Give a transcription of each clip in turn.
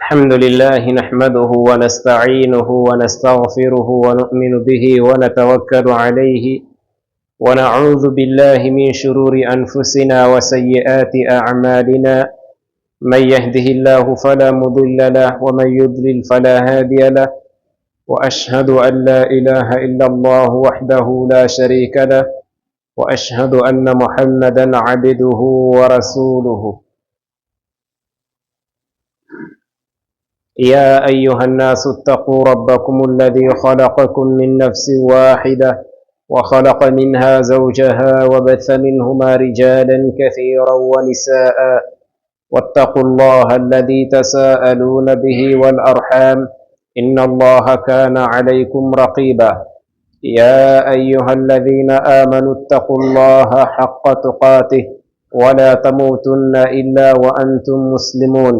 الحمد لله نحمده ونستعينه ونستغفره ونؤمن به ونتوكل عليه ونعوذ بالله من شرور أنفسنا وسيئات أعمالنا. من يهده الله فلا مضل له ومن يضلل فلا هادي له، وأشهد أن لا إله إلا الله وحده لا شريك له، وأشهد أن محمدا عبده ورسوله. يا أيها الناس اتقوا ربكم الذي خلقكم من نفس واحدة وخلق منها زوجها وبث منهما رجالا كثيرا ونساء، واتقوا الله الذي تساءلون به والأرحام إن الله كان عليكم رقيبا. يا أيها الذين آمنوا اتقوا الله حق تقاته ولا تموتن إلا وأنتم مسلمون.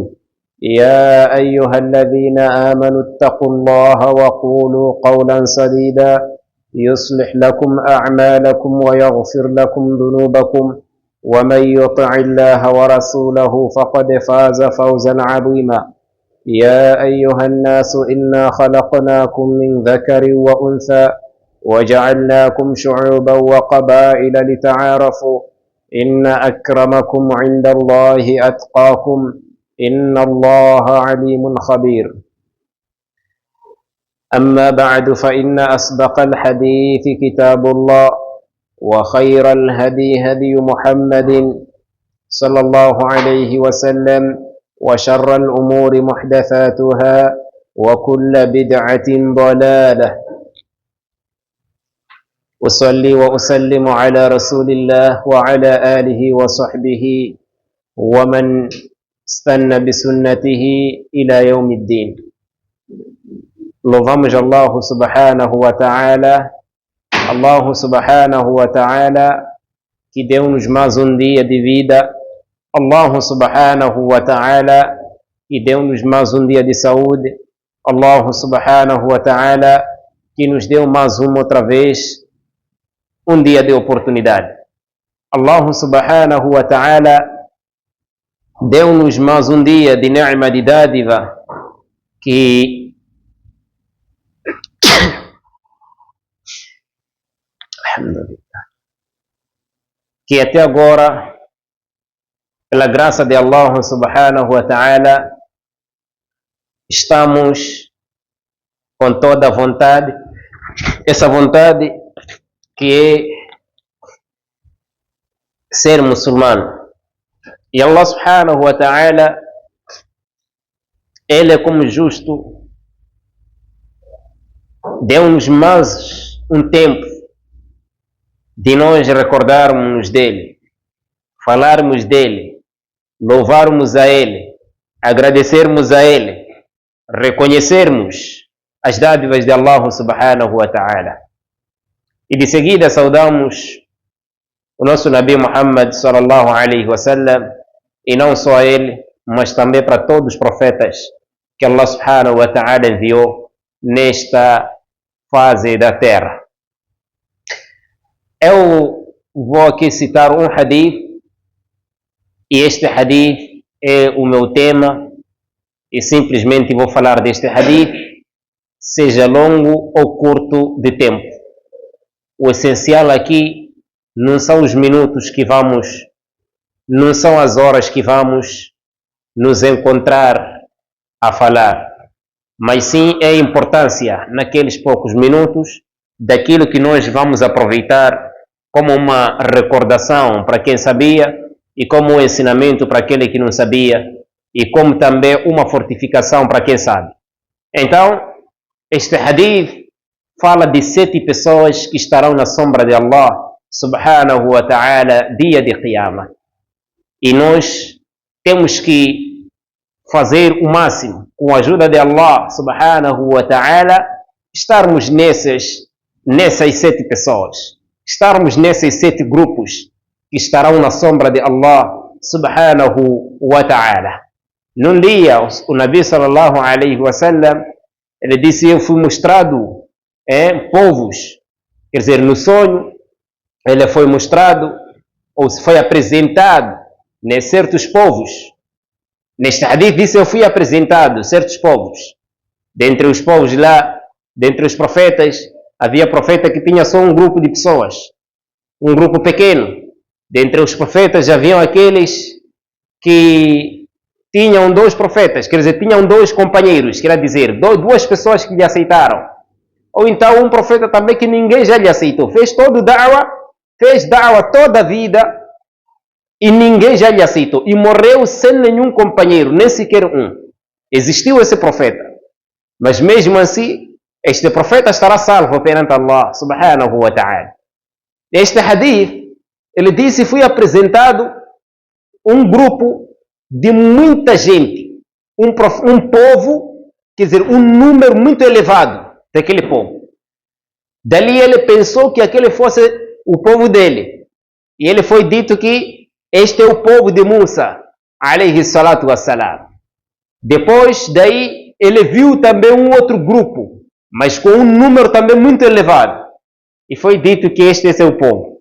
يا أيها الذين آمنوا اتقوا الله وقولوا قولا سديدا يصلح لكم أعمالكم ويغفر لكم ذنوبكم، ومن يطع الله ورسوله فقد فاز فوزا عظيما. يا أيها الناس إنا خلقناكم من ذكر وأنثى وجعلناكم شعوبا وقبائل لتعارفوا إن أكرمكم عند الله أتقاكم إن الله عليم خبير. أما بعد فإن أصدق الحديث كتاب الله، وخير الهدي هدي محمد صلى الله عليه وسلم، وشر الأمور محدثاتها وكل بدعة ضلالة. أصلي وأسلم على رسول الله وعلى آله وصحبه ومن استنى بسنته إلى يوم الدين. Louvamos Allah subhanahu wa ta'ala, Allah subhanahu wa ta'ala que deu-nos mais um dia de vida, Allah subhanahu wa ta'ala que deu-nos mais um dia de saúde, Allah subhanahu wa ta'ala que nos deu mais outra vez um dia de oportunidade. Allah subhanahu wa ta'ala deu-nos mais um dia de ni'ma, de dádiva, que até agora, pela graça de Allah subhanahu wa ta'ala, estamos com toda a vontade, essa vontade que é ser muçulmano. E Allah subhanahu wa ta'ala, Ele como justo, deu-nos mais um tempo de nós recordarmos dele, falarmos dele, louvarmos a ele, agradecermos a ele, reconhecermos as dádivas de Allah subhanahu wa ta'ala. E de seguida saudamos o nosso Nabi Muhammad sallallahu alaihi wasallam, e não só a ele, mas também para todos os profetas que Allah subhanahu wa ta'ala enviou nesta fase da terra. Eu vou aqui citar um hadith, e este hadith é o meu tema, e simplesmente vou falar deste hadith, seja longo ou curto de tempo. O essencial aqui não são os minutos que vamos, não são as horas que vamos nos encontrar a falar, mas sim é a importância naqueles poucos minutos daquilo que nós vamos aproveitar como uma recordação para quem sabia, e como um ensinamento para aquele que não sabia, e como também uma fortificação para quem sabe. Então, este hadith fala de 7 pessoas que estarão na sombra de Allah subhanahu wa ta'ala dia de Qiyamah. E nós temos que fazer o máximo, com a ajuda de Allah subhanahu wa ta'ala, estarmos nessas 7 pessoas, estarmos nesses 7 grupos que estarão na sombra de Allah subhanahu wa ta'ala. Num dia, o Nabi sallallahu alaihi wasallam, ele disse: eu fui mostrado povos, quer dizer, no sonho, ele foi mostrado, ou se foi apresentado, certos povos, Neste hadith disse, eu fui apresentado certos povos. Dentre os povos lá, dentre os profetas, havia profeta que tinha só um grupo de pessoas, um grupo pequeno. Dentre os profetas haviam aqueles que tinham 2 profetas, quer dizer, tinham 2 companheiros, quer dizer, 2 pessoas que lhe aceitaram. Ou então um profeta também que ninguém já lhe aceitou. Fez da'wa toda a vida e ninguém já lhe aceitou. E morreu sem nenhum companheiro, nem sequer um. Existiu esse profeta. Mas mesmo assim, este profeta estará salvo perante Allah subhanahu wa ta'ala. Este hadith, ele disse, fui apresentado um grupo de muita gente, um povo, quer dizer, um número muito elevado daquele povo. Dali ele pensou que aquele fosse o povo dele. E ele foi dito que este é o povo de Musa, alayhi salatu wassalam. Depois daí, ele viu também um outro grupo, mas com um número também muito elevado. E foi dito que este é o povo.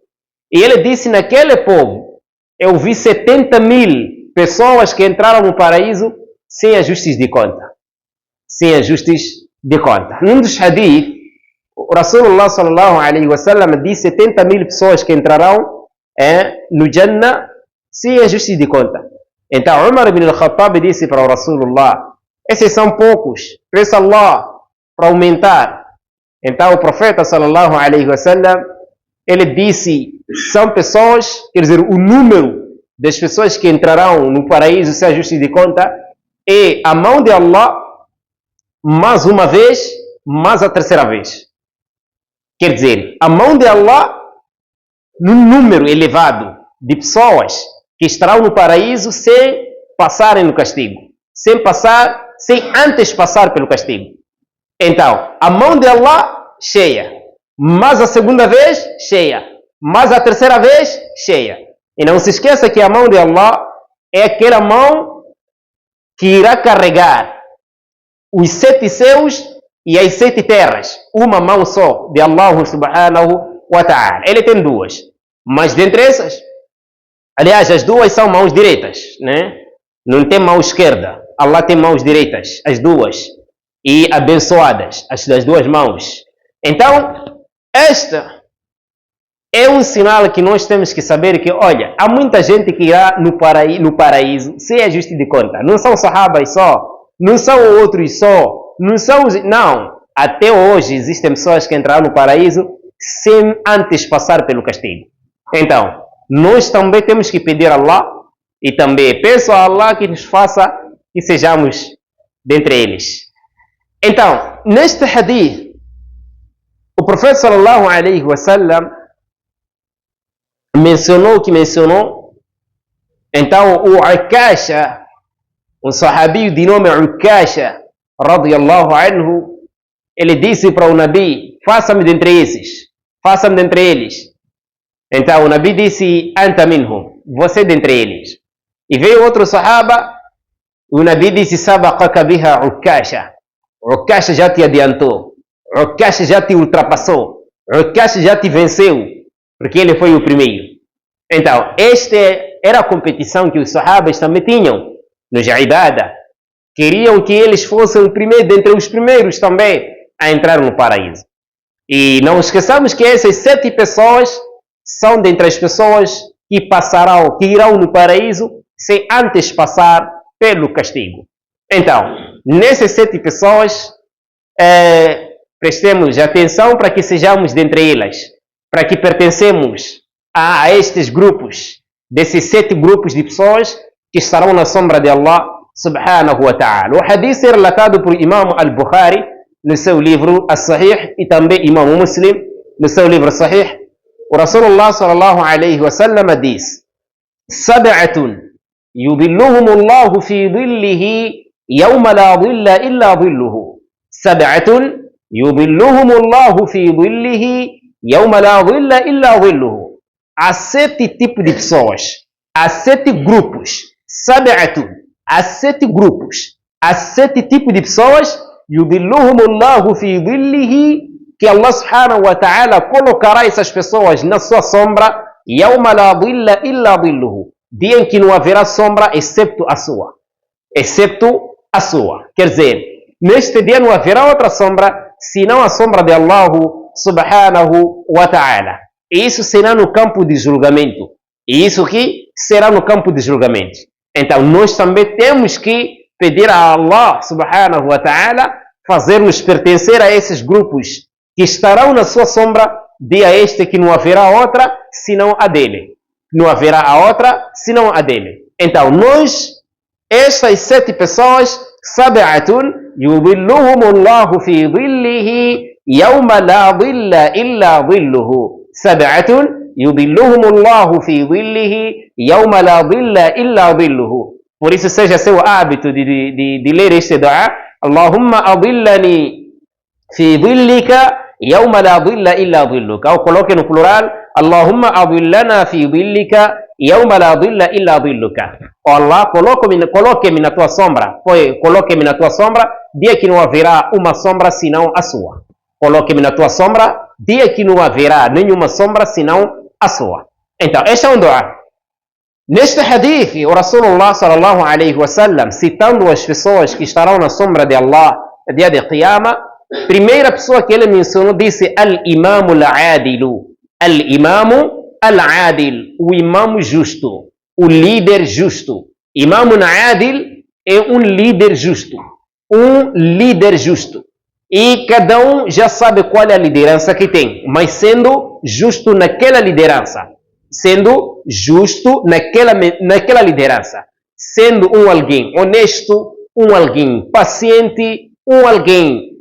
E ele disse, naquele povo, eu vi 70.000 pessoas que entraram no paraíso sem ajustes de conta. Sem ajustes de conta. Num dos hadith, o Rasulullah sallallahu alaihi wasallam disse 70.000 pessoas que entrarão no Jannah sem ajustes de conta. Então Umar ibn al-Khattab disse para o Rasulullah, esses são poucos, peça Allah para aumentar. Então o profeta sallallahu alaihi wasallam, ele disse, são pessoas, quer dizer, o número das pessoas que entrarão no paraíso sem ajuste de conta é a mão de Allah mais uma vez, mais a terceira vez. Quer dizer, a mão de Allah num número elevado de pessoas que estarão no paraíso sem passarem no castigo, sem antes passar pelo castigo. Então, a mão de Allah cheia, mas a segunda vez cheia, mas a terceira vez cheia. E não se esqueça que a mão de Allah é aquela mão que irá carregar os 7 céus e as 7 terras. Uma mão só de Allah subhanahu wa ta'ala. Ele tem 2. Mas dentre essas, aliás, as 2 são mãos direitas, né? Não tem mão esquerda. Allah tem mãos direitas, as 2. E abençoadas, as das 2 mãos. Então, esta é um sinal que nós temos que saber que, olha, há muita gente que irá no paraíso sem ajuste de conta. Não são sahabas só, não são outros só, não. Até hoje existem pessoas que entraram no paraíso sem antes passar pelo castigo. Então, nós também temos que pedir a Allah e também peço a Allah que nos faça que sejamos dentre eles. Então, neste hadith, o profeta sallallahu alaihi wasallam mencionou. Então o Ukasha, um sahabi de nome Ukasha radiyallahu anhu, ele disse para o Nabi, faça-me dentre eles. Então o Nabi disse, anta minhum, você dentre eles. E veio outro sahaba, o Nabi disse, sabaqaka biha Ukasha. Ukasha já te adiantou, Ukasha já te ultrapassou, Ukasha já te venceu, porque ele foi o primeiro. Então, esta era a competição que os sahabas também tinham no Ibada. Queriam que eles fossem o primeiro, dentre os primeiros também, a entrar no paraíso. E não esqueçamos que essas 7 pessoas são dentre as pessoas que passarão, que irão no paraíso sem antes passar pelo castigo. Então, nessas 7 pessoas, prestemos atenção para que sejamos dentre elas, para que pertencemos a estes grupos, desses 7 grupos de pessoas que estarão na sombra de Allah subhanahu wa ta'ala. O hadith é relatado por Imam al-Bukhari no seu livro As-Sahih e também Imam Muslim no seu livro Sahih. O Rasulullah sallallahu alaihi wasallam diz: Sab'atun yudilluhumullahu fi dhillihi yawma la dhilla illa dhilluhu. Sab'atun yudilluhumullahu fi dhillihi yawma la dhilla illa dhilluhu. Há 7 tipos de pessoas, há 7 grupos, sab'atun, há 7 grupos, há 7 tipos de pessoas, yudilluhumullahu fi dhillihi, que Allah subhanahu wa ta'ala colocará essas pessoas na sua sombra, yawma la dhilla illa dhilluhu, dia em que não haverá sombra excepto a sua. excepto a sua. Quer dizer, neste dia não haverá outra sombra senão a sombra de Allah subhanahu wa ta'ala. E isso será no campo de julgamento. E isso aqui será no campo de julgamento. Então, nós também temos que pedir a Allah subhanahu wa ta'ala fazer-nos pertencer a esses grupos que estarão na sua sombra, dia este que não haverá outra senão a dele. Não haverá a outra senão a dele. Então, nós, estas 7 pessoas, sab'atun yudhilluhumullahu fi dhillihi yawma la dhilla illa dhilluhu. Sab'atun yudhilluhumullahu fi dhillihi yawma la dhilla illa dhilluhu. Por isso, seja seu hábito de ler este dua. Allahumma adillani fi dhillika yawma la dhilla illa dhilluka. Ou coloque no plural. Allahumma adillana fi dhillika yawma la dhilla illa dhilluka. Oh Allah, coloque-me na tua sombra. Coloque-me na tua sombra, dia que não haverá uma sombra senão a sua. Coloque-me na tua sombra, dia que não haverá nenhuma sombra senão a sua. Então, este é um dua. Neste hadith, o Rasulullah sallallahu alaihi wasallam, citando as pessoas que estarão na sombra de Allah no dia de Qiyamah, primeira pessoa que ele mencionou disse al-imamu al-adilu. Al-imamu al-adil, o imamo justo, o líder justo. Imamu al-adil é um líder justo. Um líder justo. E cada um já sabe qual é a liderança que tem, mas sendo justo naquela liderança. Sendo justo naquela liderança. Sendo um alguém honesto, um alguém paciente, um alguém,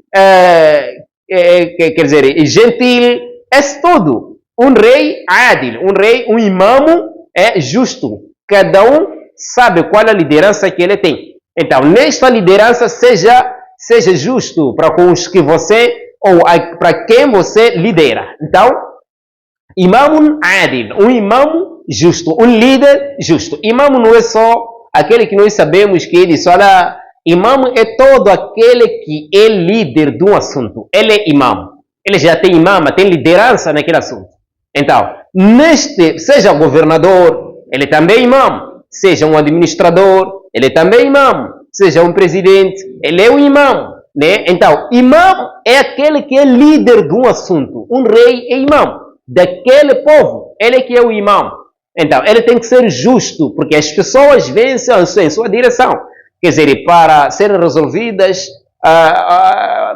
quer dizer, gentil, é tudo. Um rei adil, um imamo é justo. Cada um sabe qual é a liderança que ele tem. Então, nesta liderança, seja justo para com os que você, ou para quem você lidera. Então, imamun adil, um imamo justo, um líder justo. Imamo não é só aquele que nós sabemos que ele só imamo é todo aquele que é líder de um assunto. Ele é imamo. Ele já tem imama, tem liderança naquele assunto. Então, seja governador, ele também é imamo. Seja um administrador, ele também é imamo. Seja um presidente, ele é um imamo. Né? Então, imamo é aquele que é líder de um assunto. Um rei é imamo daquele povo. Ele é que é o imamo. Então, ele tem que ser justo, porque as pessoas vêm em sua direção. Quer dizer, para serem resolvidas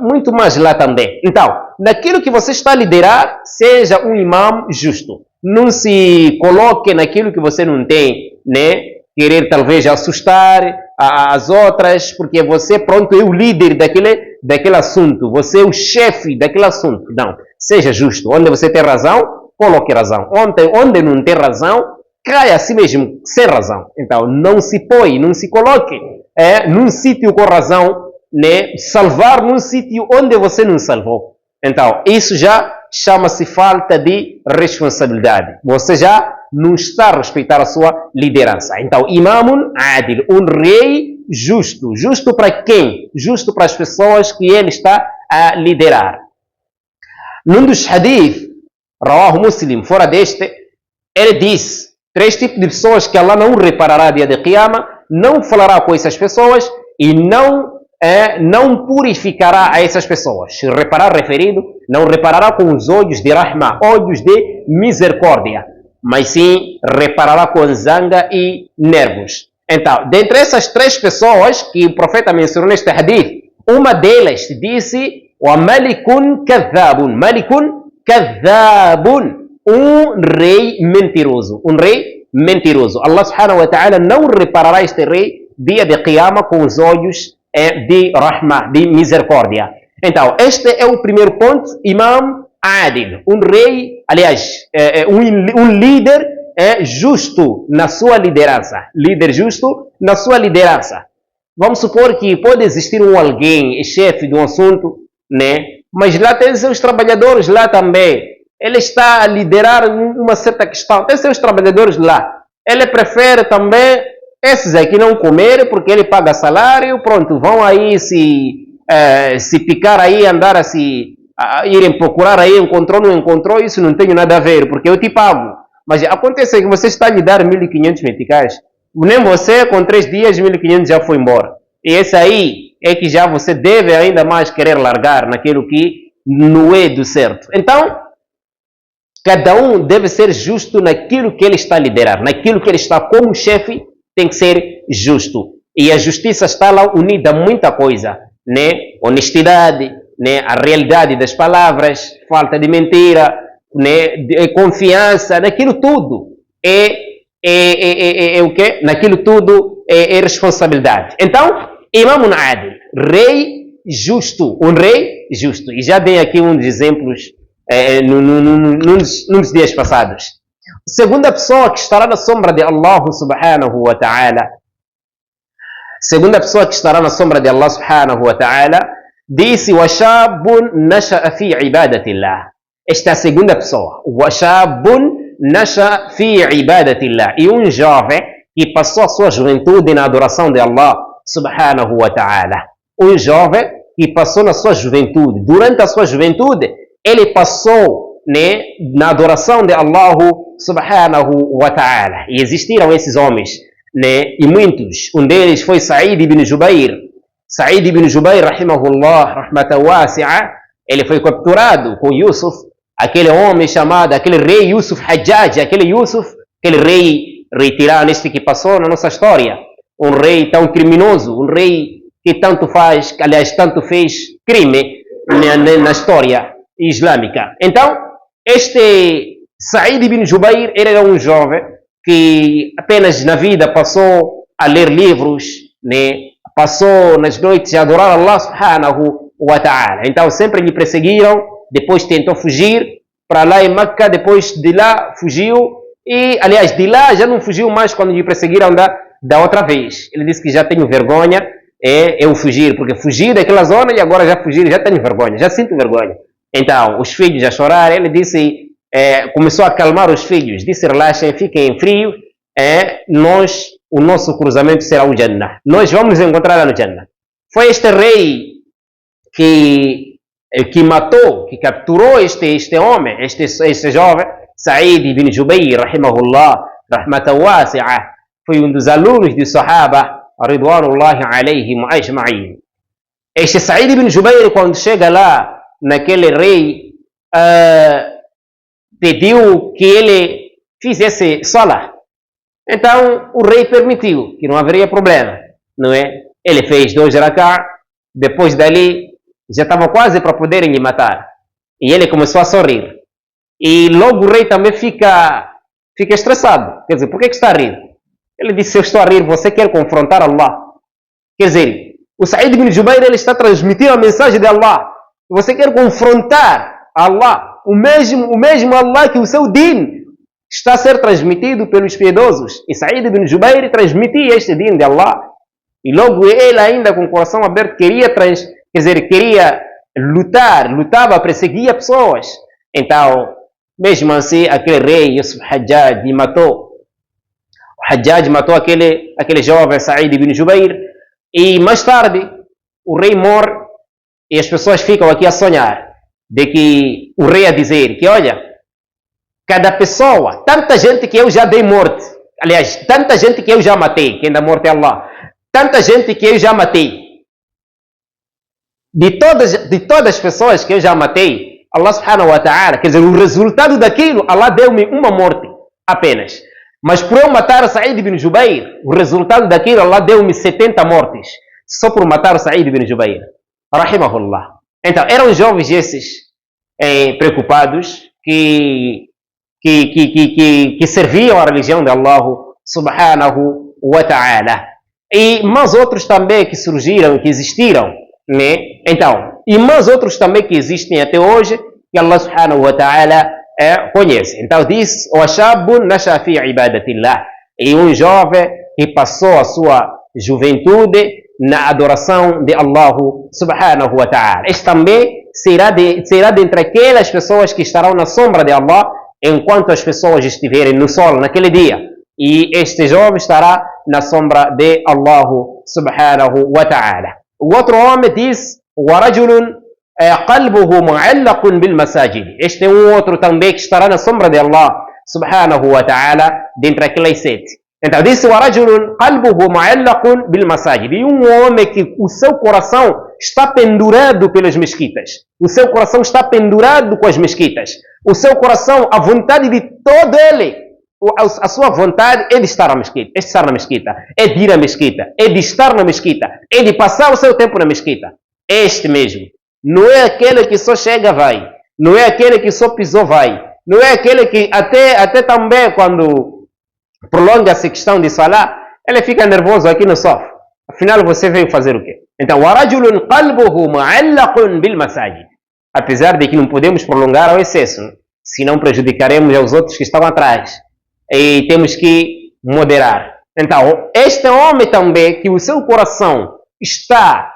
muito mais lá também. Então, naquilo que você está a liderar, seja um imam justo. Não se coloque naquilo que você não tem, né? Querer talvez assustar as outras, porque você, pronto, é o líder daquele assunto. Você é o chefe daquele assunto. Não, seja justo. Onde você tem razão, coloque razão. Onde não tem razão, caia a si mesmo sem razão. Então, não se põe, não se coloque num sítio com razão, né? Salvar num sítio onde você não salvou. Então, isso já chama-se falta de responsabilidade. Você já não está a respeitar a sua liderança. Então, imamun adil, um rei justo. Justo para quem? Justo para as pessoas que ele está a liderar. Num dos hadith, Rawahu Muslim, fora deste, ele diz 3 tipos de pessoas que Allah não reparará dia de Qiyamah, não falará com essas pessoas e não purificará a essas pessoas. Reparar referido, não reparará com os olhos de rahma, olhos de misericórdia, mas sim reparará com zanga e nervos. Então, dentre essas 3 pessoas que o profeta mencionou neste hadith, uma delas disse: "Wa malikun kadhabun", malikun kadhabun, um rei mentiroso, um rei mentiroso. Allah subhanahu wa ta'ala não reparará este rei dia de Qiyamah com os olhos de rahma, de misericórdia. Então, este é o primeiro ponto, imam adil, um rei, aliás, um líder justo na sua liderança. Líder justo na sua liderança. Vamos supor que pode existir alguém, chefe de um assunto, né? Mas lá tem seus trabalhadores lá também. Ele está a liderar uma certa questão. Tem seus trabalhadores lá. Ele prefere também esses aqui não comer, porque ele paga salário. Pronto, vão aí se picar aí, andar irem procurar aí, encontrou, não encontrou, isso não tem nada a ver, porque eu te pago. Mas acontece que você está a lhe dar 1.500 meticais. Nem você, com 3 dias, 1.500 já foi embora. E esse aí é que já você deve ainda mais querer largar naquilo que não é do certo. Então, cada um deve ser justo naquilo que ele está a liderar, naquilo que ele está como chefe, tem que ser justo. E a justiça está lá unida a muita coisa, né? Honestidade, né? A realidade das palavras, falta de mentira, né? Confiança, naquilo tudo é o quê? Naquilo tudo é responsabilidade. Então, Imam Adil, rei justo, um rei justo. E já dei aqui uns exemplos nos dias passados. Segunda pessoa que estará na sombra de Allah subhanahu wa ta'ala, segunda pessoa que estará na sombra de Allah subhanahu wa ta'ala, disse: "Washabun nasha'a fi ibadatillah." Esta é a segunda pessoa. "Washabun nasha'a fi ibadatillah." E um jovem que passou a sua juventude na adoração de Allah subhanahu wa ta'ala. Um jovem que passou na sua juventude, durante a sua juventude, ele passou, né, na adoração de Allah subhanahu wa ta'ala. E existiram esses homens, né, e muitos. Um deles foi Sa'id ibn Jubair. Sa'id ibn Jubair, rahimahullah, rahmatan wasi'a, ele foi capturado com Yusuf, aquele homem chamado, aquele rei Yusuf Hajjaj, aquele rei retirado, este que passou na nossa história. Um rei tão criminoso, um rei que tanto faz, aliás, tanto fez crime na história islâmica. Então, este Sa'id ibn Jubair era um jovem que apenas na vida passou a ler livros, né? Passou nas noites a adorar Allah subhanahu wa ta'ala. Então, sempre lhe perseguiram, depois tentou fugir para lá em Meca, depois de lá fugiu, e, aliás, de lá já não fugiu mais quando lhe perseguiram da outra vez. Ele disse que já tenho vergonha, eu fugir, porque fugi daquela zona e agora já fugir, já tenho vergonha, já sinto vergonha. Então, os filhos a chorar, ele disse, começou a acalmar os filhos, disse: relaxem, fiquem frio, o nosso cruzamento será o Jannah. Nós vamos encontrar lá no Jannah. Foi este rei que matou, que capturou este homem, este jovem, Sa'id ibn Jubair, rahimahullah, rahmatan wasi'a. Foi um dos alunos de Sahaba, ridwanullahi alayhim ajma'in. Este Sa'id ibn Jubair, quando chega lá, naquele rei, pediu que ele fizesse salah. Então, o rei permitiu, que não haveria problema, não é? Ele fez 2 rak'ah, depois dali, já estava quase para poderem lhe matar. E ele começou a sorrir. E logo o rei também fica estressado. Quer dizer, por que está a rir? Ele disse: eu estou a rir, você quer confrontar Allah. Quer dizer, o Sa'id ibn Jubair, ele está transmitindo a mensagem de Allah. Você quer confrontar Allah, o mesmo Allah que o seu din está a ser transmitido pelos piedosos. E Sa'id ibn Jubair transmitia este din de Allah. E logo ele ainda com o coração aberto queria lutava, perseguia pessoas. Então, mesmo assim, aquele rei Yusuf Hajjaj matou. O Hajjaj matou aquele jovem Sa'id ibn Jubair. E mais tarde, o rei morre e as pessoas ficam aqui a sonhar de que o rei a dizer que, olha, cada pessoa, tanta gente que eu já dei morte, aliás, tanta gente que eu já matei, que ainda morte é Allah, tanta gente que eu já matei, de todas as pessoas que eu já matei, Allah subhanahu wa ta'ala, quer dizer, o resultado daquilo, Allah deu-me uma morte apenas. Mas por eu matar Sa'id ibn Jubair, o resultado daquilo, Allah deu-me 70 mortes, só por matar Sa'id ibn Jubair, rahimahullah. Então, eram jovens esses preocupados que serviam a religião de Allah subhanahu wa ta'ala. E mais outros também que surgiram, que existiram, né? Então, e mais outros também que existem até hoje, que Allah subhanahu wa ta'ala conhece. Então diz: "Washabun nasha fi ibadatillah." E um jovem que passou a sua juventude na adoração de Allah subhanahu wa ta'ala. Este também será dentre aquelas pessoas que estarão na sombra de Allah enquanto as pessoas estiverem no sol naquele dia. E este jovem estará na sombra de Allah subhanahu wa ta'ala. O outro homem diz: "Warajulun qalbuhu mu'allaqun bil masajid." Este é um outro também que estará na sombra de Allah subhanahu wa ta'ala dentre aquelas 7. Então disse: وَرَجُلٌ قَلْبُهُ مُعَلَّقٌ بِالْمَسَاجِدِ. E homem que o seu coração está pendurado pelas mesquitas. O seu coração está pendurado com as mesquitas. O seu coração, a vontade de todo ele, a sua vontade é de estar na mesquita, é de ir à mesquita, é de estar na mesquita, é de passar o seu tempo na mesquita. Este mesmo. Não é aquele que só chega, vai. Não é aquele que só pisou, vai. Não é aquele que até também quando prolonga-se a questão de salar, ele fica nervoso aqui no sofá. Afinal, você veio fazer o quê? Então, وَرَجُلٌ قَلْبُهُ مُعَلَّقٌ بِالْمَسَاجِدِ. Apesar de que não podemos prolongar ao excesso, senão prejudicaremos aos outros que estão atrás. E temos que moderar. Então, este homem também, que o seu coração está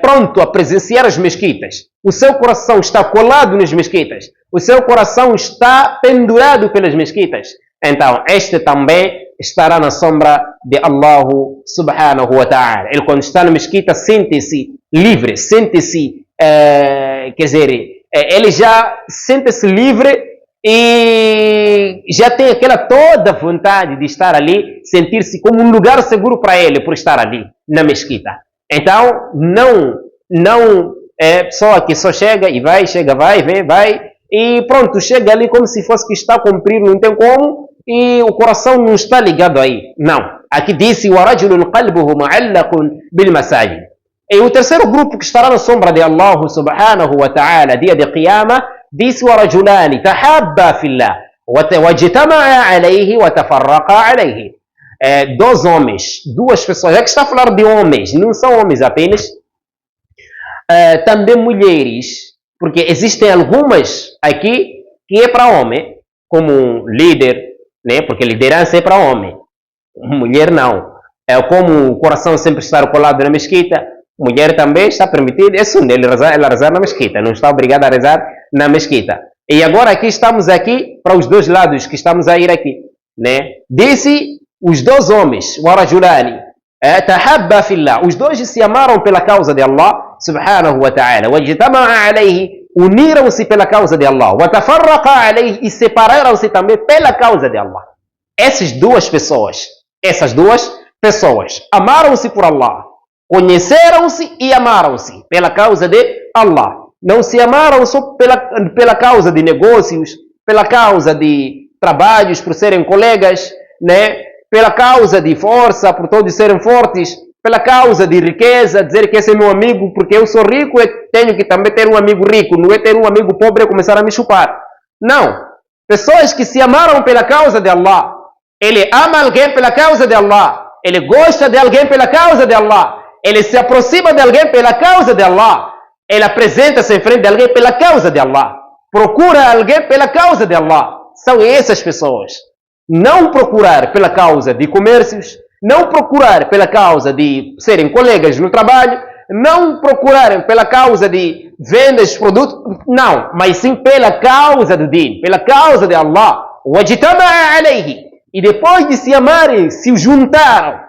pronto a presenciar as mesquitas, o seu coração está colado nas mesquitas, o seu coração está pendurado pelas mesquitas, então este também estará na sombra de Allah subhanahu wa ta'ala. Ele, quando está na mesquita, sente-se livre, sente-se, quer dizer, ele já sente-se livre e já tem aquela toda vontade de estar ali, sentir-se como um lugar seguro para ele por estar ali na mesquita. Então, não é pessoa que só chega e vai, chega, vai, vem, vai, e pronto, chega ali como se fosse que está a cumprir, não tem como, e o coração não está ligado aí. Não. Aqui disse: وَرَجُلٌ قَلْبُهُ مُعَلَّقٌ بِالْمَسَاجِدِ. E o terceiro grupo que estará na sombra de Allah subhanahu wa ta'ala, dia de Qiyamah, disse: وَرَجُلَانِ تَحَابَّا فِي اللَّهِ وَاجْتَمَعَا عَلَيْهِ وَتَفَرَّقَا عَلَيْهِ. Dois homens, duas pessoas, já que está a falar de homens, não são homens apenas, também mulheres, porque existem algumas aqui que é para homem, como líder, né? Porque liderança é para homem, mulher não. Como o coração sempre está colado na mesquita, mulher também está permitida, é sunnah ela rezar na mesquita, não está obrigada a rezar na mesquita. E agora aqui estamos aqui para os dois lados que estamos a ir aqui, né? Disse os dois homens, وَرَجُلَانِ تَحَبَّا فِي اللَّهِ. Os dois se amaram pela causa de Allah subhanahu wa ta'ala. وَاجْتَمَعَا عَلَيْهِ. Uniram-se pela causa de Allah. وَتَفَرَّقَا عَلَيْهِ. E separaram-se também pela causa de Allah. Essas duas pessoas amaram-se por Allah, conheceram-se e amaram-se pela causa de Allah. Não se amaram só pela causa de negócios, pela causa de trabalhos, por serem colegas, né? Pela causa de força, por todos serem fortes, pela causa de riqueza, dizer que esse é meu amigo, porque eu sou rico e tenho que também ter um amigo rico, não é ter um amigo pobre e começar a me chupar. Não. Pessoas que se amaram pela causa de Allah. Ele ama alguém pela causa de Allah. Ele gosta de alguém pela causa de Allah. Ele se aproxima de alguém pela causa de Allah. Ele apresenta-se em frente de alguém pela causa de Allah. Procura alguém pela causa de Allah. São essas pessoas. Não procurar pela causa de comércios, não procurar pela causa de serem colegas no trabalho, não procurarem pela causa de vendas de produtos, não, mas sim pela causa do Din, pela causa de Allah. وَاجْتَمَعَا عَلَيْهِ. E depois de se amarem, se juntaram,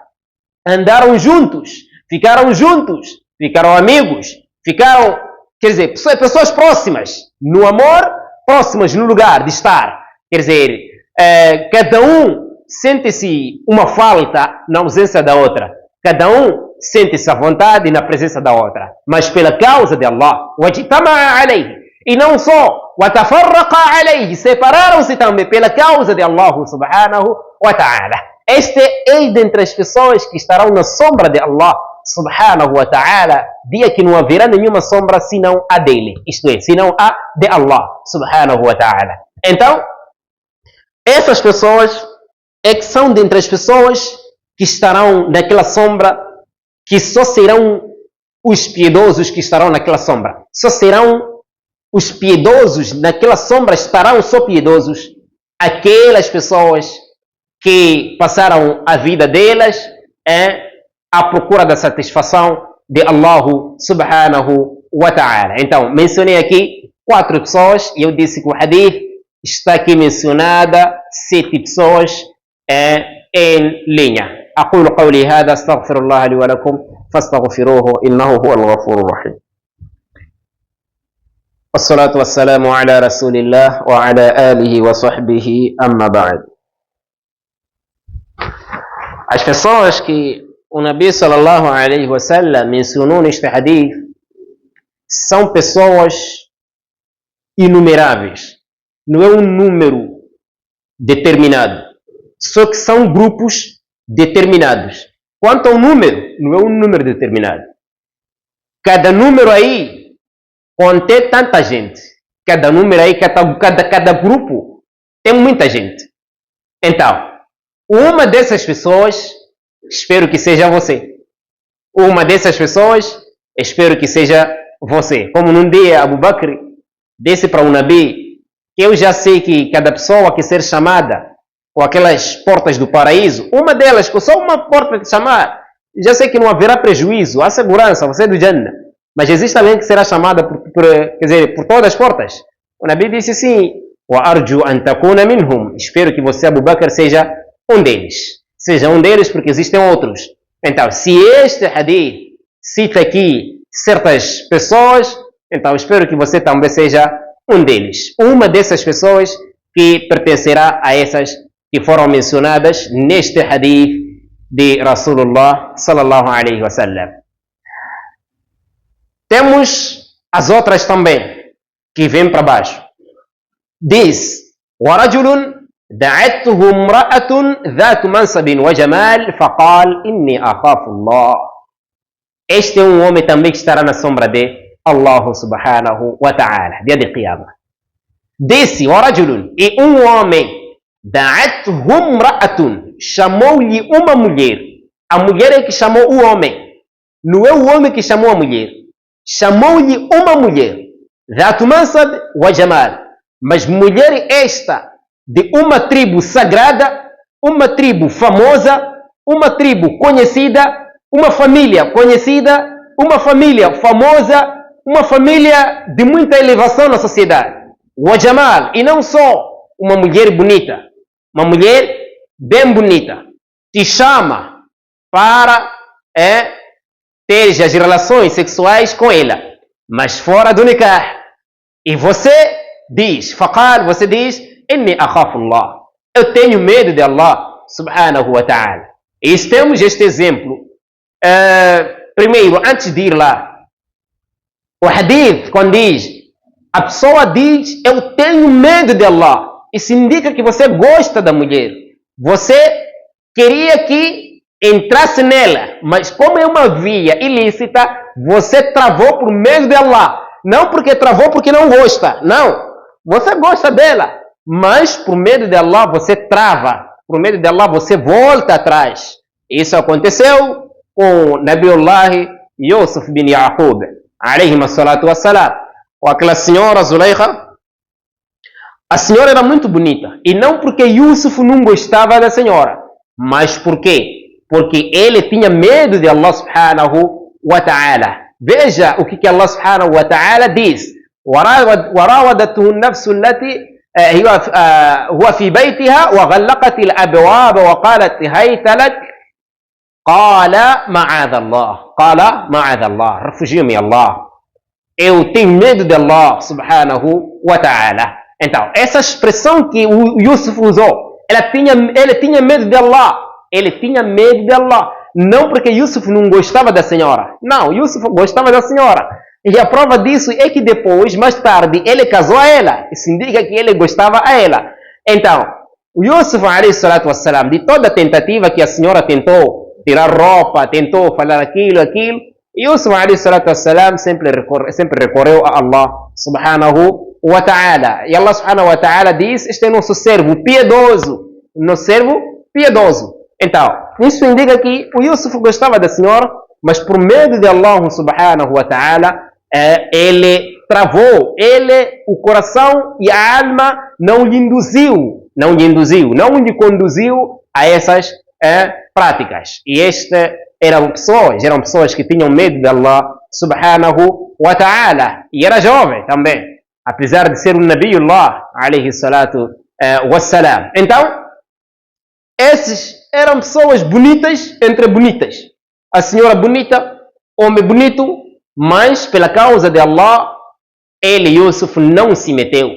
andaram juntos, ficaram amigos, quer dizer, pessoas próximas no amor, próximas no lugar de estar. Quer dizer, cada um sente-se uma falta na ausência da outra. Cada um sente-se à vontade na presença da outra. Mas pela causa de Allah. وَاجْتَمَعَا عَلَيْهِ. E não só. وَتَفَرَّقَا عَلَيْهِ. Separaram-se também pela causa de Allah subhanahu wa ta'ala. Este é dentre as pessoas que estarão na sombra de Allah subhanahu wa ta'ala, dia que não haverá nenhuma sombra senão a dele. Isto é, senão a de Allah subhanahu wa ta'ala. Então, essas pessoas é que são dentre as pessoas que estarão naquela sombra, que só serão os piedosos que estarão naquela sombra. Só serão os piedosos naquela sombra, estarão só piedosos aquelas pessoas que passaram a vida delas à procura da satisfação de Allah subhanahu wa ta'ala. Então, mencionei aqui 4 pessoas e eu disse que o hadith está aqui mencionada 7 pessoas em linha. أقول قولي هذا استغفر الله لي ولكم فاستغفروه إنه هو الغفور الرحيم. والصلاة والسلام على رسول الله وعلى آله وصحبه أما بعد. As pessoas que o Nabi sallallahu alaihi wasallam mencionou neste hadith são pessoas inumeráveis. Não é um número determinado. Só que são grupos determinados. Quanto ao número, não é um número determinado. Cada número aí contém tanta gente. Cada número aí, cada grupo tem muita gente. Então, uma dessas pessoas, espero que seja você. Uma dessas pessoas, espero que seja você. Como num dia Abu Bakr disse para o Nabi, que eu já sei que cada pessoa que ser chamada com aquelas portas do paraíso, uma delas, com só uma porta de chamar, já sei que não haverá prejuízo, há segurança, você é do Jannah. Mas existe alguém que será chamada por todas as portas. O Nabi disse assim, وَأَرْجُ أَن تَكُونَ مِنْهُمْ. Espero que você, Abu Bakr, seja um deles. Seja um deles porque existem outros. Então, se este hadith cita aqui certas pessoas, então espero que você também seja um deles. Uma dessas pessoas que pertencerá a essas que foram mencionadas neste hadith de Rasulullah sallallahu alaihi wasallam. Temos as outras também, que vêm para baixo. Diz, وَرَجُلٌ دَعَتْهُ امْرَأَةٌ ذَاتُ مَنْصَبٍ وَجَمَالٍ فَقَالَ إِنِّي أَخَافُ اللَّهِ. Este é um homem também que estará na sombra de Allah subhanahu wa ta'ala, dia de Qiyamah. Disse, وَرَجُلٌ, e um homem, دَعَتْهُ امْرَأَةٌ, chamou-lhe uma mulher. A mulher é que chamou o homem. Não é o homem que chamou a mulher. Chamou-lhe uma mulher. ذَاتُ مَنْصَبٍ وَجَمَالٍ. Mas mulher esta, de uma tribo sagrada, uma tribo famosa, uma tribo conhecida, uma família conhecida, uma família famosa, uma família de muita elevação na sociedade. Wajamal, e não só uma mulher bonita, uma mulher bem bonita, te chama para ter as relações sexuais com ela, mas fora do nikah. E você diz, faqal, você diz, inni akhafu Allah. Eu tenho medo de Allah subhanahu wa ta'ala. E temos este exemplo. Primeiro, antes de ir lá, o hadith, quando diz, a pessoa diz, eu tenho medo de Allah. Isso indica que você gosta da mulher. Você queria que entrasse nela, mas como é uma via ilícita, você travou por medo de Allah. Não porque travou porque não gosta. Não. Você gosta dela, mas por medo de Allah você trava. Por medo de Allah você volta atrás. Isso aconteceu com Nabiullah Yusuf bin Yaqub, alayhi salatu wassalam. Com aquela senhora Zulaykha. A senhora era muito bonita. E não porque Yusuf não gostava da senhora. Mas por quê? Porque ele tinha medo de Allah subhanahu wa ta'ala. Veja o que Allah subhanahu wa ta'ala diz. وراودته النفس التي هو في بيتها وغلقت الأبواب وقالت هيت لك قال معاذ الله refugie-me Allah. Eu tenho medo de Allah subhanahu wa ta'ala. Então, essa expressão que o Yusuf usou, ele tinha medo de Allah. Ele tinha medo de Allah. Não porque Yusuf não gostava da senhora. Não, Yusuf gostava da senhora. E a prova disso é que depois, mais tarde, ele casou a ela. Isso indica que ele gostava a ela. Então, o Yusuf, alayhi salatu wassalam, de toda a tentativa que a senhora tentou tirar roupa, tentou falar aquilo, Yusuf, alayhi salatu wassalam, sempre recorreu a Allah subhanahu wa ta'ala. E Allah subhanahu wa ta'ala diz, este é nosso servo piedoso. Nosso servo piedoso. Então, isso indica que o Yusuf gostava da senhora, mas por medo de Allah subhanahu wa ta'ala, ele travou, o coração e a alma não lhe conduziu a essas práticas. E eram pessoas que tinham medo de Allah subhanahu wa ta'ala. E era jovem também, apesar de ser um Nabiullah alayhi salatu wassalam. Então, esses eram pessoas bonitas entre bonitas. A senhora bonita, homem bonito, mas pela causa de Allah, ele, Yusuf, não se meteu.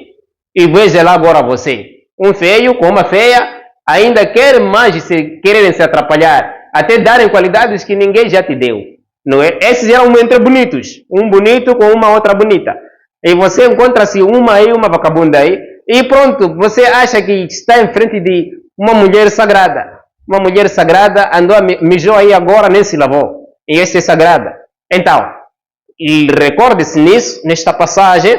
E veja lá agora você, um feio com uma feia, ainda querem mais querem se atrapalhar, até darem qualidades que ninguém já te deu. Não é? Esses geralmente bonitos, um bonito com uma outra bonita. E você encontra-se uma aí, uma vagabunda aí, e pronto, você acha que está em frente de uma mulher sagrada. Uma mulher sagrada andou, mijou aí agora, nem se lavou. E esta é sagrada. Então, recorde-se nisso, nesta passagem,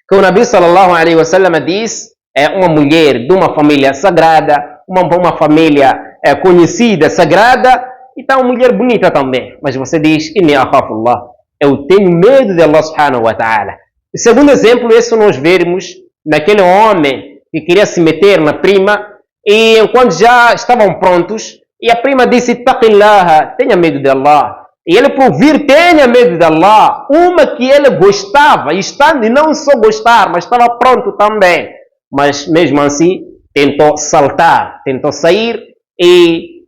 que o Nabi sallallahu alaihi wasallam diz, é uma mulher de uma família sagrada, uma família conhecida, sagrada, e está uma mulher bonita também. Mas você diz, inni akhafullah, eu tenho medo de Allah subhanahu wa ta'ala. O segundo exemplo, isso nós vemos naquele homem que queria se meter na prima, e enquanto já estavam prontos, e a prima disse, taqillah, tenha medo de Allah. E ele, por vir, tenha medo de Allah, uma que ele gostava, e não só gostar, mas estava pronto também. Mas mesmo assim, tentou saltar, tentou sair, e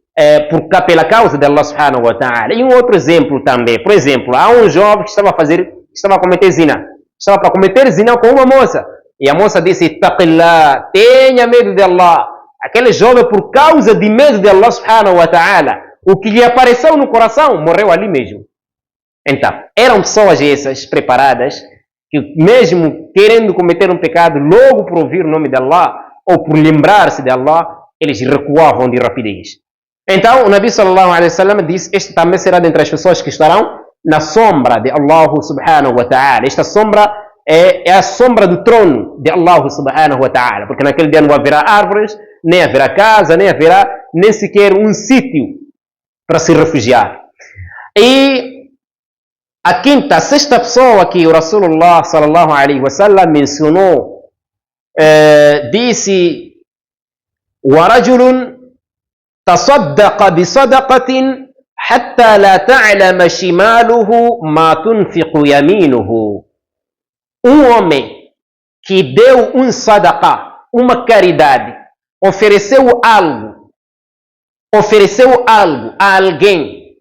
pela causa de Allah subhanahu wa ta'ala. E um outro exemplo também, por exemplo, há um jovem que estava a cometer zina. Estava para cometer zina com uma moça. E a moça disse, taqillah, tenha medo de Allah. Aquele jovem, por causa de medo de Allah subhanahu wa ta'ala, o que lhe apareceu no coração, morreu ali mesmo. Então, eram pessoas essas preparadas, que mesmo querendo cometer um pecado, logo por ouvir o nome de Allah, ou por lembrar-se de Allah, eles recuavam de rapidez. Então, o Nabi sallallahu alaihi wasallam disse, este também será dentre as pessoas que estarão na sombra de Allah subhanahu wa ta'ala. Esta sombra é a sombra do trono de Allah subhanahu wa ta'ala, porque naquele dia não haverá árvores, nem haverá casa, nem sequer um sítio para se refugiar. E a sexta pessoa que o Rasulullah sallallahu alaihi wasallam mencionou, disse, وَرَجُلٌ تَصَدَّقَ بِصَدَقَةٍ حَتَّى لَا تَعْلَمَ شِمَالُهُ مَا تُنْفِقُ يَمِينُهُ. Um homem que deu um sadaqah, uma caridade, ofereceu algo a alguém,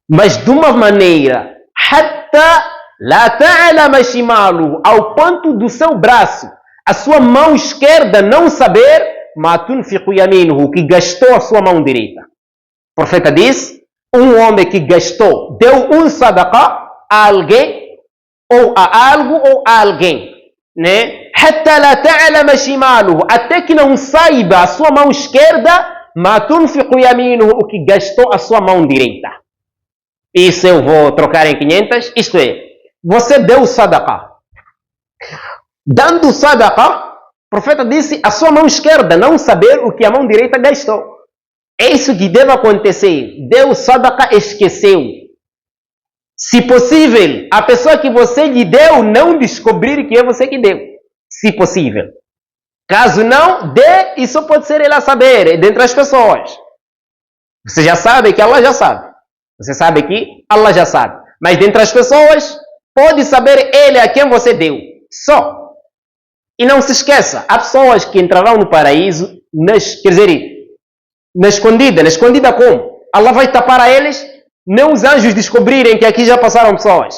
mas de uma maneira, حَتَّى لَا تَعْلَمَ شِمَالُهُ, ao ponto do seu braço, a sua mão esquerda não saber مَا تُنْفِقُ يَمِينُهُ, que gastou a sua mão direita. O profeta disse, um homem que gastou, deu um sadaqah a alguém, ou a algo ou a alguém, né? حَتَّى لَا تَعْلَمَ شِمَالُهُ, até que não saiba a sua mão esquerda, مَا تُنْفِقُ يَمِينُهُ, o que gastou a sua mão direita. Isso eu vou trocar em 500, isto é, você deu sadaqah. Dando sadaqah, o profeta disse, a sua mão esquerda não saber o que a mão direita gastou. É isso que deve acontecer. Deu sadaqah, esqueceu. Se possível, a pessoa que você lhe deu não descobrir que é você que deu. Se possível. Caso não, dê, isso pode ser ela saber, dentre as pessoas. Você já sabe que Allah já sabe. Você sabe que Allah já sabe. Mas dentre as pessoas, pode saber ele a quem você deu. Só. E não se esqueça, há pessoas que entrarão no paraíso, na escondida. Na escondida como? Allah vai tapar a eles, nem os anjos descobrirem que aqui já passaram pessoas.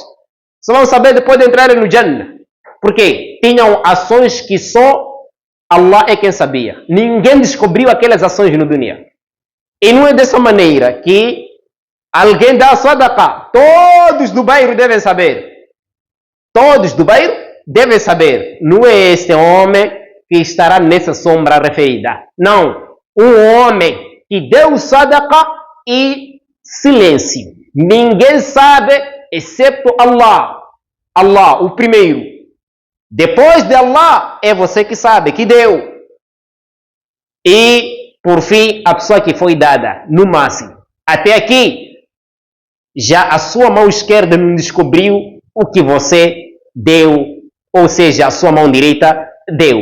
Só vão saber depois de entrarem no Jannah. Por quê? Tinham ações que só Allah é quem sabia. Ninguém descobriu aquelas ações no dunya. E não é dessa maneira que alguém dá sadaqah. Todos do bairro devem saber. Todos do bairro devem saber. Não é este homem que estará nessa sombra referida. Não. Um homem que deu sadaqah e silêncio. Ninguém sabe, exceto Allah. Allah, o primeiro. Depois de Allah, é você que sabe, que deu. E, por fim, a pessoa que foi dada, no máximo. Até aqui, já a sua mão esquerda não descobriu o que você deu, ou seja, a sua mão direita deu.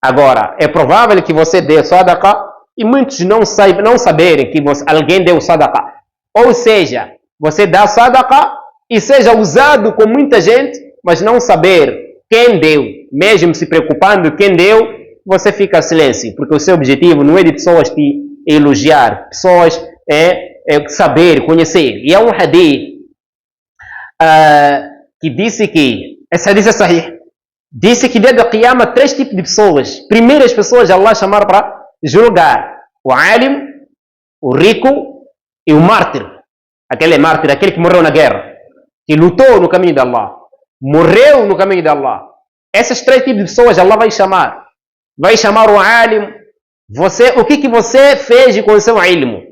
Agora, é provável que você dê sadaqah e muitos não saberem que alguém deu sadaqah. Ou seja, você dá sadaqah e seja usado com muita gente, mas não saber quem deu, mesmo se preocupando quem deu, você fica em silêncio, porque o seu objetivo não é de pessoas te elogiar, pessoas saber, conhecer. E há um hadith que disse que, esse hadith é sahih, disse que dia da Qiyamah 3 tipos de pessoas. Primeiras pessoas Allah chamar para julgar o alim, o rico e o mártir. Aquele mártir, aquele que morreu na guerra, que lutou no caminho de Allah, morreu no caminho de Allah. Esses três tipos de pessoas Allah vai chamar. Vai chamar o alim. O que você fez com o seu ilmo?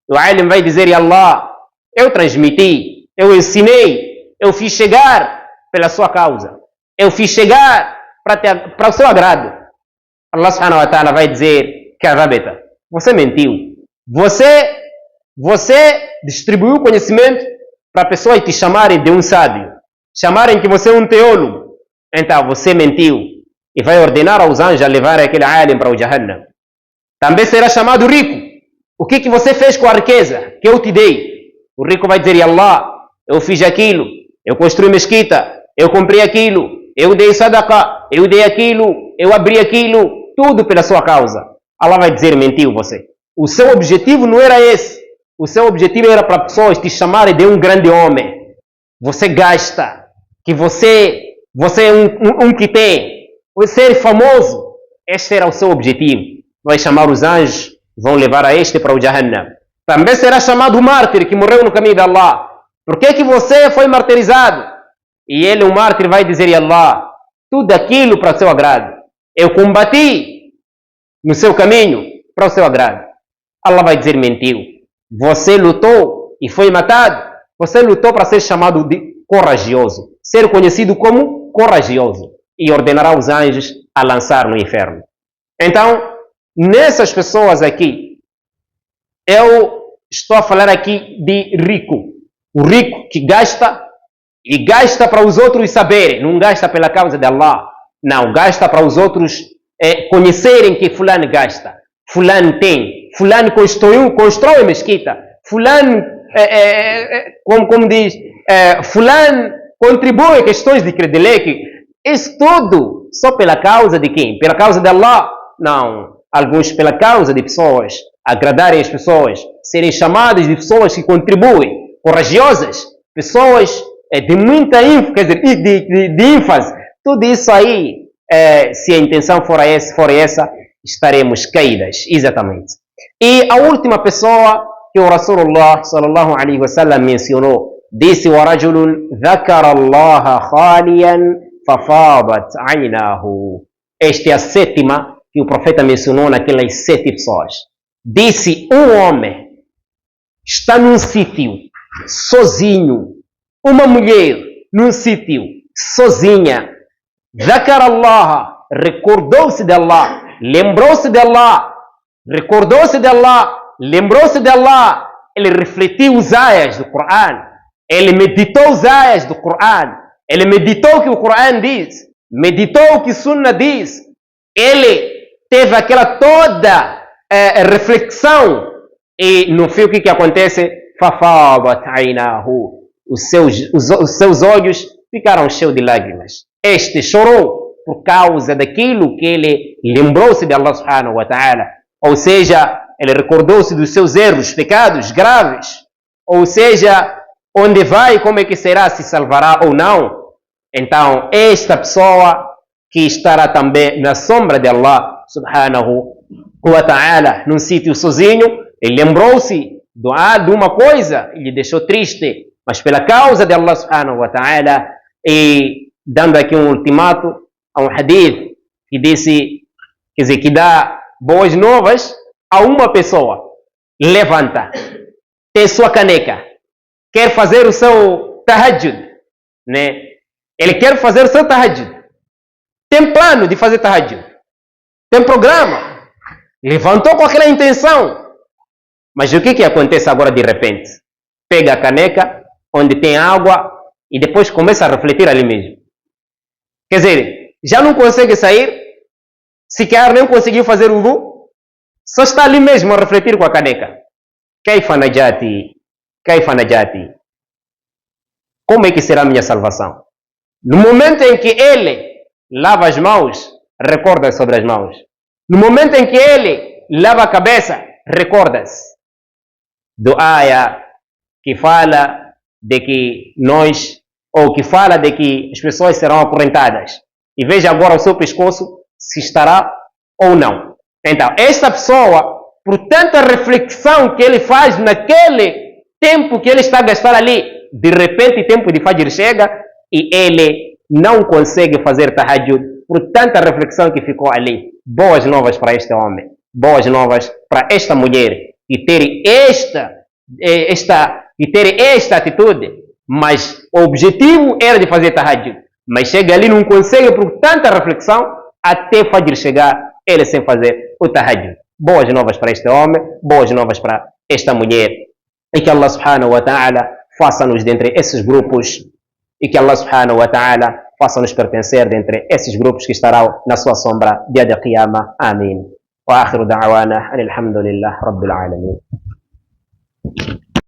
O alim vai dizer: Ya Allah, eu transmiti, eu ensinei, eu fiz chegar pela sua causa, eu fiz chegar para o seu agrado. Allah subhanahu wa ta'ala vai dizer: Kadhabta, você mentiu. Você distribuiu conhecimento para pessoas te chamarem de um sábio, chamarem que você é um teólogo. Então você mentiu e vai ordenar aos anjos a levar aquele alim para o Jahannam. Também será chamado rico. O que você fez com a riqueza que eu te dei? O rico vai dizer: Ya Allah, eu fiz aquilo, eu construí mesquita, eu comprei aquilo, eu dei sadaqa, eu dei aquilo, eu abri aquilo, tudo pela sua causa. Allah vai dizer: mentiu você. O seu objetivo não era esse. O seu objetivo era para pessoas te chamarem de um grande homem. Você gasta, que você é um que tem, ser famoso. Este era o seu objetivo. Vai chamar os anjos, vão levar a este para o Jahannam. Também será chamado o mártir que morreu no caminho de Allah. Por que você foi martirizado? E ele, o mártir, vai dizer: Ya Allah, tudo aquilo para o seu agrado. Eu combati no seu caminho para o seu agrado. Allah vai dizer: mentiu. Você lutou e foi matado. Você lutou para ser chamado de corajoso, ser conhecido como corajoso, e ordenará os anjos a lançar no inferno. Então, nessas pessoas aqui, eu estou a falar aqui de rico. O rico que gasta e gasta para os outros saberem, não gasta pela causa de Allah, não, gasta para os outros conhecerem que fulano gasta, fulano tem, fulano constrói mesquita, fulano, como diz, fulano contribui a questões de credileque. Isso tudo só pela causa de quem? Pela causa de Allah? Não. Alguns pela causa de pessoas, agradarem as pessoas, serem chamadas de pessoas que contribuem, corajosas, pessoas de muita ênfase, quer dizer, de ênfase. Tudo isso aí, se a intenção for essa, estaremos caídas, exatamente. E a última pessoa que o Rasulullah sallallahu alaihi wasallam mencionou, disse: وَرَجُلٌ ذَكَرَ اللَّهَ خَالِيًا فَفَاضَتْ عَيْنَاهُ. Esta é a sétima que o profeta mencionou naquelas 7 pessoas. Disse: um homem está num sítio sozinho, uma mulher num sítio sozinha, ذَكَرَ اللَّهَ, recordou-se de Allah, lembrou-se de Allah, recordou-se de Allah, lembrou-se de Allah, ele refletiu os ayas do Coran, ele meditou os ayas do Coran, ele meditou o que o Coran diz, meditou o que Sunna diz, ele teve aquela toda reflexão, e no fim o que acontece? فَفَاضَتْ عَيْنَاهُ, os seus olhos ficaram cheios de lágrimas. Este chorou por causa daquilo que ele lembrou-se de Allah subhanahu wa ta'ala, ou seja, ele recordou-se dos seus erros, pecados graves, ou seja, onde vai, como é que será, se salvará ou não. Então, esta pessoa que estará também na sombra de Allah subhanahu wa ta'ala, num sítio sozinho, ele lembrou-se de uma coisa, ele deixou triste, mas pela causa de Allah subhanahu wa ta'ala, e dando aqui um ultimato a um hadith que disse, quer dizer, que dá boas novas a uma pessoa. Levanta, tem sua caneca, quer fazer o seu tahajjud, né? Ele quer fazer o seu tahajjud, tem plano de fazer tahajjud, tem programa, levantou com aquela intenção, mas o que acontece agora de repente? Pega a caneca onde tem água e depois começa a refletir ali mesmo. Quer dizer, já não consegue sair, sequer nem conseguiu fazer o wudu, só está ali mesmo a refletir com a caneca. Kaifa najati, kaifa najati. Como é que será a minha salvação? No momento em que ele lava as mãos, recorda sobre as mãos. No momento em que ele lava a cabeça, recorda-se do aya que fala de que nós, ou que fala de que as pessoas serão acorrentadas. E veja agora o seu pescoço, se estará ou não. Então, esta pessoa, por tanta reflexão que ele faz naquele tempo que ele está a gastar ali, de repente o tempo de Fajr chega e ele não consegue fazer tahajjud por tanta reflexão que ficou ali. Boas novas para este homem, boas novas para esta mulher e ter esta atitude, mas o objetivo era de fazer tahajjud, mas chega ali e não consegue por tanta reflexão até Fajr chegar, ele sem fazer o tahajjud. Boas novas para este homem, boas novas para esta mulher. E que Allah subhanahu wa ta'ala faça-nos dentre esses grupos, e que Allah subhanahu wa ta'ala faça-nos pertencer dentre esses grupos que estarão na sua sombra dia de Qiyamah. Amém. Wa akhiru da'wana alhamdulillah rabbil alamin.